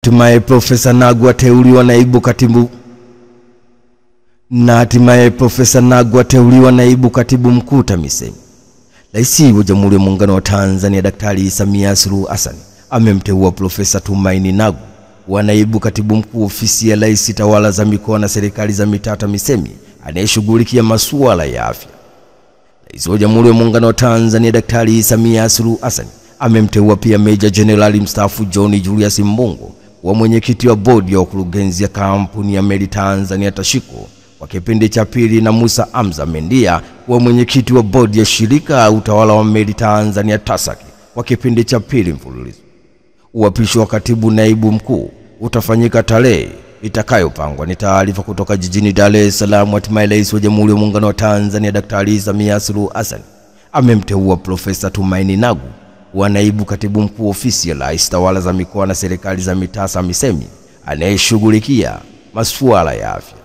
hatimaye Profesa Nagu ateuliwa naibu katibu mkuu TAMISEMI. Rais wa Jamhuri ya Muungano wa Tanzania Daktari Samia Suluhu Hassan amemteua Profesa Tumaini Nagu wa naibu katibu mkuu ofisi ya Rais Tawala za Mikoa na Serikali za Mitaa TAMISEMI anayeshughulikia masuala ya afya. Rais wa Jamhuri ya Muungano wa Tanzania Daktari Samia Suluhu Hassan amemteua pia Meja Jenerali mstaafu John Julius Mbongo wa mwenyekiti wa bodi ya wakurugenzi ya kampuni ya Meli Tanzania Tashiko kwa kipindi cha pili na Musa Hamza Mendia wa mwenyekiti wa bodi ya shirika utawala wa Meli Tanzania TASAC kwa kipindi cha pili mfululizo. Uapisho wa katibu naibu mkuu utafanyika tarehe itakayopangwa. Ni taarifa kutoka jijini Dar es Salaam. Hatimaye Rais wa Jamhuri ya Muungano wa Tanzania Daktari Samia Suluhu Hassan amemteua Profesa Tumaini Nagu wa naibu katibu mkuu ofisi ya Rais Tawala za Mikoa na Serikali za Mitaa TAMISEMI anayeshughulikia masuala ya afya.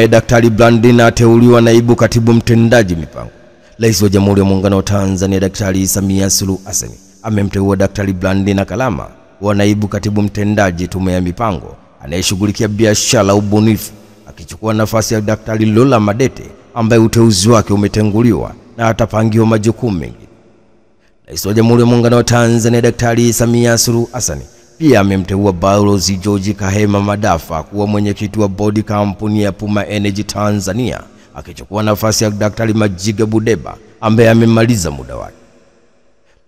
Daktari Blandina ateuliwa naibu katibu mtendaji mipango. Rais wa Jamhuri ya Muungano wa Tanzania Daktari Samia Suluhu Hassan amemteua Daktari Blandina Kalama wa naibu katibu mtendaji tume ya mipango anayeshughulikia biashara ubunifu, akichukua nafasi ya Daktari Lola Madete ambaye uteuzi wake umetenguliwa na atapangiwa majukumu mengi. Rais wa Jamhuri ya Muungano wa Tanzania Daktari Samia Suluhu Hassan pia amemteua Balozi George Kahema Madafa kuwa mwenyekiti wa bodi kampuni ya Puma Energy Tanzania, akichukua nafasi ya Daktari Majiga Budeba ambaye amemaliza muda wake.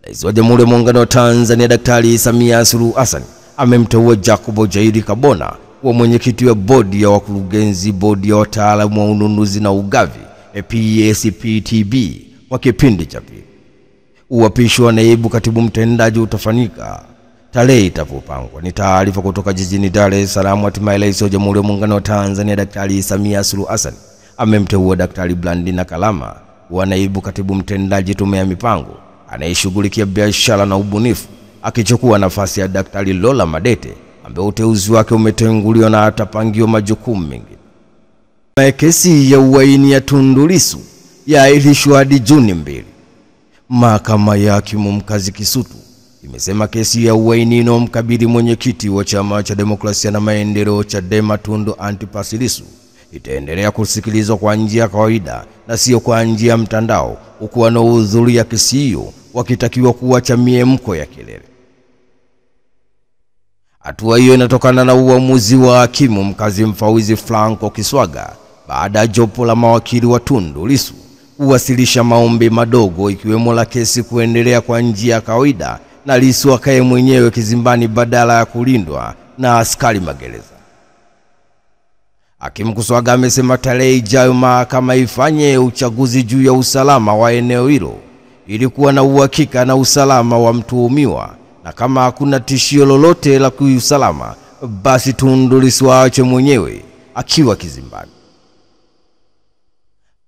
Rais wa Jamhuri ya Muungano wa Tanzania Daktari Samia Suluhu Hassan amemteua Jacobo Jairi Kabona kuwa mwenyekiti wa bodi ya wakurugenzi bodi ya wataalamu wa ununuzi na ugavi PSPTB kwa kipindi cha pili. Uapisho wa naibu katibu mtendaji utafanyika tarehe itapopangwa. Ni taarifa kutoka jijini Dar es Salaam. Hatimaye Rais wa Jamhuri ya Muungano wa Tanzania Daktari Samia Suluhu Hassan amemteua Daktari Blandina Kalama wa naibu katibu mtendaji tume ya mipango anayeshughulikia biashara na ubunifu, akichukua nafasi ya Daktari Lola Madete ambaye uteuzi wake umetenguliwa na atapangiwa majukumu mengi. Kesi ya uhaini ya Tundu Lissu yaahirishwa hadi Juni 2. Mahakama ya Hakimu Mkazi Kisutu imesema kesi ya uhaini inomkabili mwenyekiti wa Chama cha Demokrasia na Maendeleo Chadema Tundu Antipas Lissu itaendelea kusikilizwa kwa njia ya kawaida na sio kwa njia ya mtandao, huku wanaohudhuria kesi hiyo wakitakiwa kuacha miemko ya kelele. Hatua hiyo inatokana na uamuzi wa Hakimu Mkazi Mfawidhi Franco Kiswaga baada ya jopo la mawakili wa Tundu Lissu kuwasilisha maombi madogo, ikiwemo la kesi kuendelea kwa njia ya kawaida na Lissu akae mwenyewe kizimbani badala ya kulindwa na askari magereza. Hakimu Kiswaga amesema tarehe ijayo mahakama ifanye uchaguzi juu ya usalama wa eneo hilo ili kuwa na uhakika na usalama wa mtuhumiwa, na kama hakuna tishio lolote la kiusalama basi Tundu Lissu aache mwenyewe akiwa kizimbani.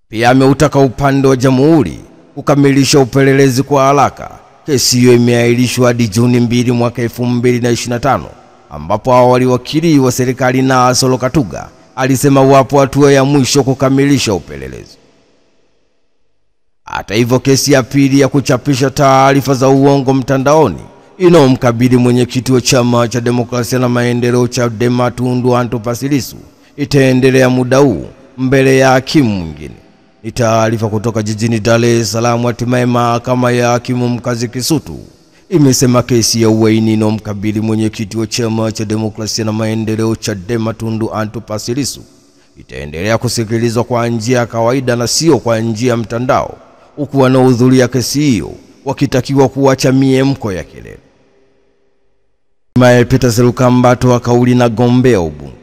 Pia ameutaka upande wa jamhuri kukamilisha upelelezi kwa haraka. Kesi hiyo imeahirishwa hadi Juni 2 mwaka 2025, ambapo awali wakili wa serikali Nasolo Katuga alisema wapo hatua ya mwisho kukamilisha upelelezi. Hata hivyo, kesi ya pili ya kuchapisha taarifa za uongo mtandaoni inomkabili mwenyekiti wa Chama cha Demokrasia na Maendeleo Chadema Tundu Antipas Lissu itaendelea muda huu mbele ya hakimu mwingine. Ni taarifa kutoka jijini Dar es Salaam. Hatimaye mahakama ya Hakimu Mkazi Kisutu imesema kesi ya uhaini inomkabili mwenyekiti wa Chama cha Demokrasia na Maendeleo Chadema Tundu Antipas Lissu itaendelea kusikilizwa kwa njia ya kawaida na sio kwa njia ya mtandao, huku wanaohudhuria kesi hiyo wakitakiwa kuacha miemko ya kelele. Peter Serukamba atoa kauli na gombea ubunge.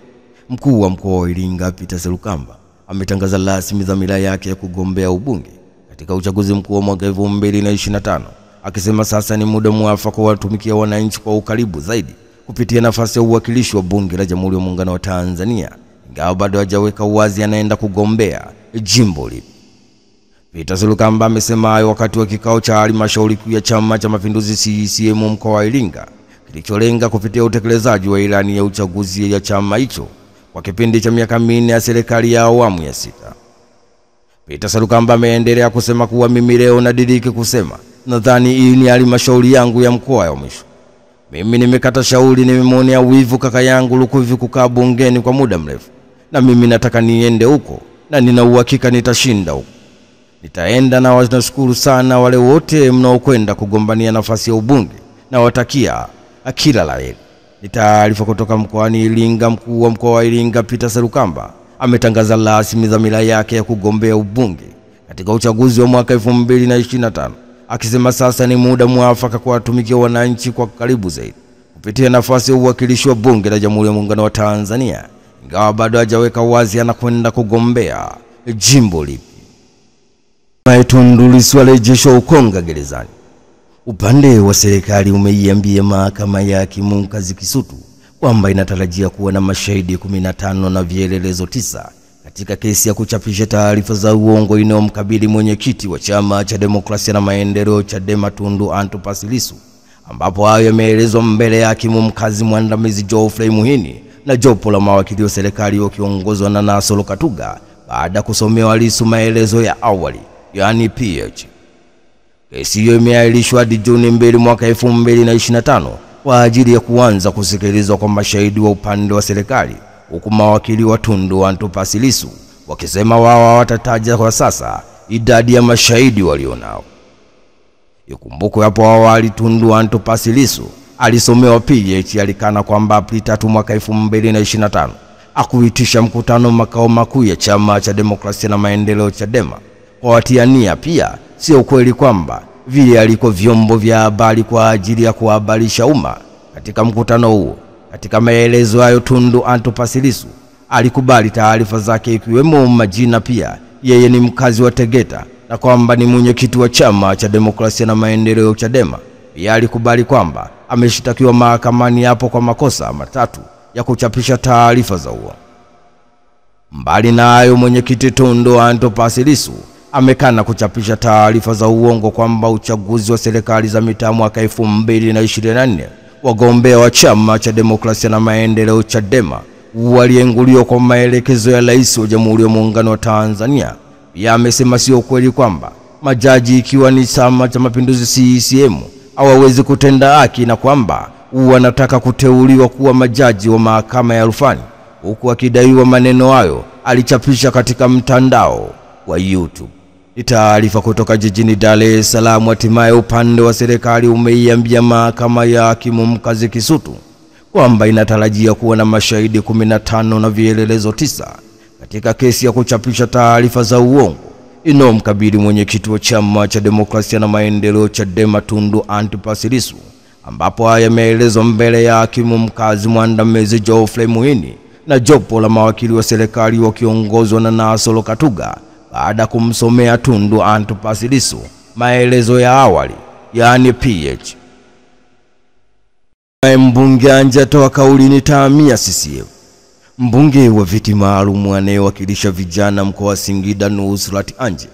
Mkuu wa mkoa wa Iringa Peter Serukamba ametangaza rasmi dhamira yake ya kugombea ubunge katika uchaguzi mkuu wa mwaka 2025, akisema sasa ni muda mwafaka wa kutumikia wananchi kwa ukaribu zaidi kupitia nafasi ya uwakilishi wa bunge la Jamhuri ya Muungano wa Tanzania, ingawa bado hajaweka wazi anaenda kugombea jimbo lipi. Peter Serukamba amesema hayo wakati wa kikao cha halmashauri kuu ya Chama cha Mapinduzi CCM mkoa wa Iringa kilicholenga kupitia utekelezaji wa ilani ya uchaguzi ya chama hicho kwa kipindi cha miaka 4 ya serikali ya awamu ya 6. Peter Serukamba ameendelea kusema kuwa mimi leo nadiriki kusema nadhani hii ni halmashauri yangu ya mkoa ya mwisho. Mimi nimekata shauri, nimemwonea wivu kaka yangu Lukuvi kukaa bungeni kwa muda mrefu. Na mimi nataka niende huko na nina uhakika nitashinda huko. Nitaenda na wanashukuru sana wale wote mnaokwenda kugombania nafasi ya ubunge na watakia kila la heri. Nitaarifa kutoka mkoani Iringa, mkuu wa mkoa wa Iringa Peter Serukamba ametangaza rasmi dhamira yake ya kugombea ubunge katika uchaguzi wa mwaka 2025, akisema sasa ni muda mwafaka kwa watumikia wananchi kwa karibu zaidi kupitia nafasi ya uwakilishi wa bunge la Jamhuri ya Muungano wa Tanzania, ingawa bado hajaweka wazi anakwenda kugombea jimbo lipi. Tundu Lissu alirejeshwa Ukonga gerezani. Upande wa serikali umeiambia mahakama ya hakimu mkazi Kisutu kwamba inatarajia kuwa na mashahidi 15 na vielelezo 9 katika kesi ya kuchapisha taarifa za uongo inayomkabili mwenyekiti wa Chama cha Demokrasia na Maendeleo Chadema Tundu Antipas Lissu, ambapo hayo yameelezwa mbele ya hakimu mkazi mwandamizi Geoffrey Muhini na jopo la mawakili wa serikali wakiongozwa na Nasolo Katuga baada kusomewa Lissu maelezo ya awali, yani PH. Kesi hiyo imeahirishwa hadi Juni 2 mwaka 2025 kwa ajili ya kuanza kusikilizwa kwa mashahidi wa upande wa serikali, huku mawakili wa Tundu Antipas Lissu wakisema wao watataja kwa sasa idadi ya mashahidi walionao. Ikumbukwe hapo awali Tundu Antipas Lissu alisomewa PH alikana kwamba Aprili 3 mwaka 2025 akuitisha mkutano makao makuu ya Chama cha Demokrasia na Maendeleo Chadema kwa watiania. Pia sio kweli kwamba vile aliko vyombo vya habari kwa ajili ya kuhabarisha umma katika mkutano huo. Katika maelezo hayo Tundu Antipas Lissu alikubali taarifa zake ikiwemo majina, pia yeye ni mkazi wa Tegeta na kwamba ni mwenyekiti wa Chama cha Demokrasia na Maendeleo Chadema. Pia alikubali kwamba ameshitakiwa mahakamani hapo kwa makosa matatu ya kuchapisha taarifa za uongo. Mbali na hayo, mwenyekiti Tundu Antipas Lissu amekana kuchapisha taarifa za uongo kwamba uchaguzi wa serikali za mitaa mwaka 2024 wagombea wa Chama cha Demokrasia na Maendeleo Chadema walienguliwa kwa maelekezo ya Rais wa Jamhuri ya Muungano wa Tanzania. Pia amesema sio kweli kwamba majaji ikiwa ni Chama cha Mapinduzi CCM hawawezi kutenda haki na kwamba wanataka kuteuliwa kuwa majaji wa mahakama ya rufani, huku akidaiwa maneno hayo alichapisha katika mtandao wa YouTube. Taarifa kutoka jijini Dar es Salaam. Hatimaye upande wa serikali umeiambia mahakama ya hakimu mkazi Kisutu kwamba inatarajia kuwa na mashahidi 15 na vielelezo 9 katika kesi ya kuchapisha taarifa za uongo inayomkabili mwenyekiti wa Chama cha Demokrasia na Maendeleo Chadema Tundu Antipas Lissu, ambapo haya yameelezwa mbele ya hakimu mkazi mwandamizi Geoffrey Muhini na jopo la mawakili wa serikali wakiongozwa na Nasolo Katuga baada kumsomea Tundu Antipas Lissu maelezo ya awali, yani PH. Mbunge Anje atoa kauli nitahamia CCM. Mbunge wa viti maalum anayewakilisha vijana mkoa wa Singida Nusrat Anje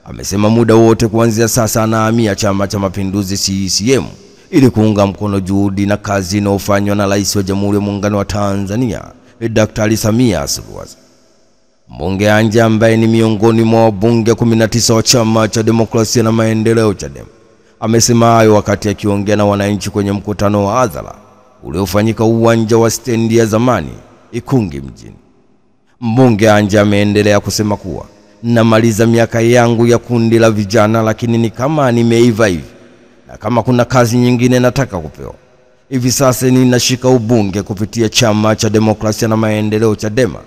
amesema muda wote kuanzia sasa anahamia Chama cha Mapinduzi CCM ili kuunga mkono juhudi na kazi inayofanywa na Rais wa Jamhuri ya Muungano wa Tanzania Daktari Samia Suluhu Hassan. Mbunge Anje ambaye ni miongoni mwa wabunge 19 wa Chama cha Demokrasia na Maendeleo Chadema amesema hayo wakati akiongea na wananchi kwenye mkutano wa hadhara uliofanyika uwanja wa stendi ya zamani Ikungi mjini. Mbunge Anje ameendelea kusema kuwa namaliza miaka yangu ya kundi la vijana, lakini ni kama nimeiva hivi, na kama kuna kazi nyingine nataka kupewa. Hivi sasa ninashika ubunge kupitia Chama cha Demokrasia na Maendeleo Chadema,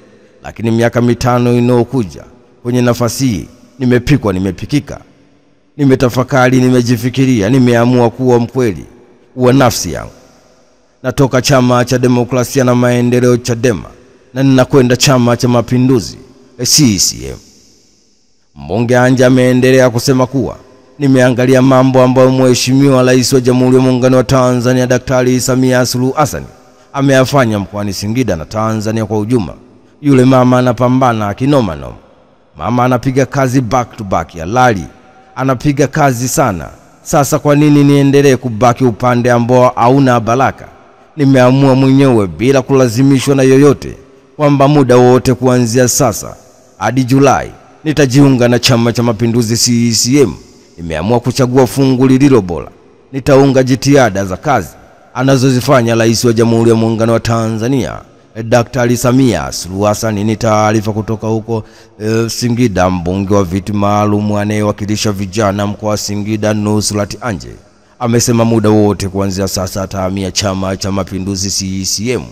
lakini miaka 5 inayokuja kwenye nafasi hii nimepikika, nimetafakari, nimejifikiria, nimeamua kuwa mkweli wa nafsi yangu. Natoka Chama cha Demokrasia na Maendeleo Chadema na ninakwenda Chama cha Mapinduzi CCM. Mbunge Anje ameendelea kusema kuwa nimeangalia mambo ambayo Mheshimiwa Rais wa Jamhuri ya Muungano wa Tanzania Daktari Samia Suluhu Hassan ameyafanya mkoani Singida na Tanzania kwa ujumla. Yule mama anapambana kinoma noma. Mama anapiga kazi back to back, ya lali anapiga kazi sana. Sasa kwa nini niendelee kubaki upande ambao hauna baraka? Nimeamua mwenyewe bila kulazimishwa na yoyote kwamba muda wote kuanzia sasa hadi Julai nitajiunga na Chama cha Mapinduzi CCM. Nimeamua kuchagua fungu lililo bora. Nitaunga jitihada za kazi anazozifanya Rais wa Jamhuri ya Muungano wa Tanzania Daktari Samia Suluhu Hassan. Ni taarifa kutoka huko Singida. Mbunge wa viti maalum anayewakilisha vijana mkoa wa Singida Nusrat Anje amesema muda wote kuanzia sasa atahamia Chama cha Mapinduzi CCM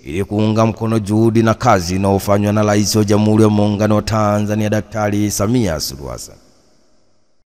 ili kuunga mkono juhudi na kazi inayofanywa na Rais wa Jamhuri ya Muungano wa Tanzania Daktari Samia Suluhu Hassan.